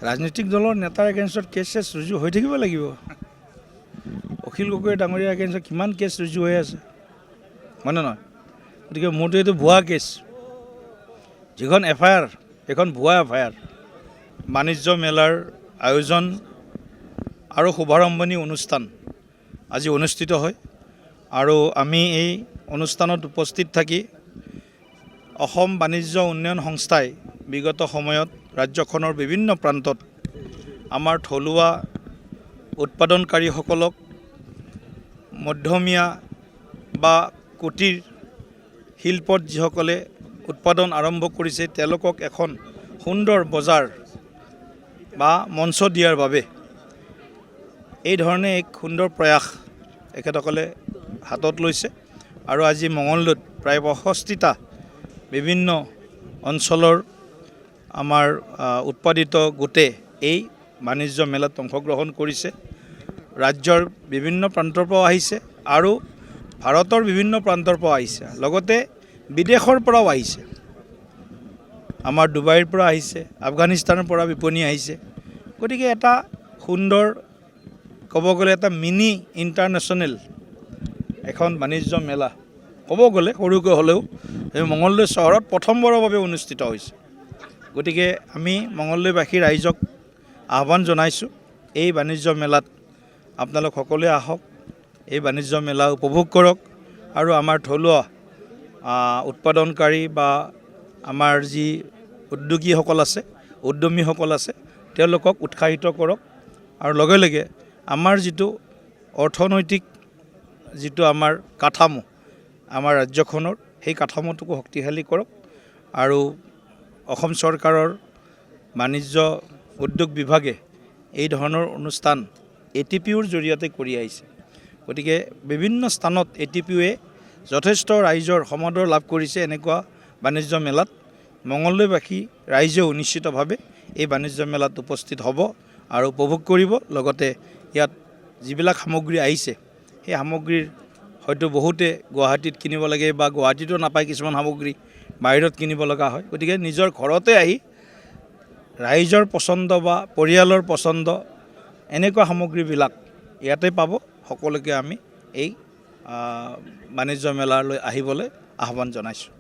ৰাজনৈতিক দলৰ নেতাৰ এগেইনষ্টত কেছ ৰুজু হৈ থাকিব লাগিব। অখিল গগৈ ডাঙৰীয়াৰ এগেইনষ্টত কিমান কেছ ৰুজু হৈ আছে হয়নে নহয়? গতিকে মোৰতো এইটো ভুৱা কেছ, যিখন FIR সেইখন ভুৱা FIR। বাণিজ্য মেলাৰ আয়োজন আৰু শুভাৰম্ভণি অনুষ্ঠান আজি অনুষ্ঠিত হয় আৰু আমি এই অনুষ্ঠানত উপস্থিত থাকি অসম বাণিজ্য উন্নয়ন সংস্থাই বিগত সময়ত ৰাজ্যখনৰ বিভিন্ন প্ৰান্তত আমাৰ থলুৱা উৎপাদনকাৰীসকলক মধ্যমীয়া বা কুটিৰ শিল্পত যিসকলে উৎপাদন আৰম্ভ কৰিছে তেওঁলোকক এখন সুন্দৰ বজাৰ বা মঞ্চ দিয়াৰ বাবে এই ধৰণে এক সুন্দৰ প্ৰয়াস এখেতসকলে হাতত লৈছে আৰু আজি মঙলদৈত প্ৰায় 65টা বিভিন্ন অঞ্চলৰ আমাৰ উৎপাদিত গোটে এই বাণিজ্য মেলাত অংশগ্ৰহণ কৰিছে। ৰাজ্যৰ বিভিন্ন প্ৰান্তৰ পৰা আহিছে আৰু ভাৰতৰ বিভিন্ন প্ৰান্তৰ পৰা আহিছে, লগতে বিদেশৰ পৰাও আহিছে। আমাৰ ডুবাইৰ পৰা আহিছে, আফগানিস্তানৰ পৰা বিপণী আহিছে। গতিকে এটা সুন্দৰ ক'ব গ'লে এটা মিনি ইণ্টাৰনেশ্যনেল এখন বাণিজ্য মেলা ক'ব গ'লে সৰুকৈ হ'লেও এই মঙলদৈ চহৰত প্ৰথমবাৰৰ বাবে অনুষ্ঠিত হৈছে। গতিকে আমি মঙলদৈবাসী ৰাইজক আহ্বান জনাইছোঁ, এই বাণিজ্য মেলাত আপোনালোক সকলোৱে আহক, এই বাণিজ্য মেলা উপভোগ কৰক আৰু আমাৰ থলুৱা উৎপাদনকাৰী বা আমাৰ যি উদ্যোগীসকল আছে, উদ্যমীসকল আছে, তেওঁলোকক উৎসাহিত কৰক আৰু লগে লগে আমাৰ যিটো অৰ্থনৈতিক যিটো আমাৰ কাঠামো আমাৰ ৰাজ্যখনৰ, সেই কাঠামোটোকো শক্তিশালী কৰক। আৰু অসম চৰকাৰৰ বাণিজ্য উদ্যোগ বিভাগে এই ধৰণৰ অনুষ্ঠান ATPৰ জৰিয়তে কৰি আহিছে। গতিকে বিভিন্ন স্থানত ATPয়ে যথেষ্ট ৰাইজৰ সমাদৰ লাভ কৰিছে। এনেকুৱা বাণিজ্য মেলাত মঙলদৈবাসী ৰাইজেও নিশ্চিতভাৱে এই বাণিজ্য মেলাত উপস্থিত হ'ব আৰু উপভোগ কৰিব। লগতে ইয়াত যিবিলাক সামগ্ৰী আহিছে সেই সামগ্ৰীৰ হয়তো বহুতে গুৱাহাটীত কিনিব লাগে বা গুৱাহাটীতো নাপায়, কিছুমান সামগ্ৰী বাহিৰত কিনিব লগা হয়। গতিকে নিজৰ ঘৰতে আহি ৰাইজৰ পচন্দ বা পৰিয়ালৰ পচন্দ এনেকুৱা সামগ্ৰীবিলাক ইয়াতে পাব। সকলোকে আমি এই বাণিজ্য মেলালৈ আহিবলৈ আহ্বান জনাইছোঁ।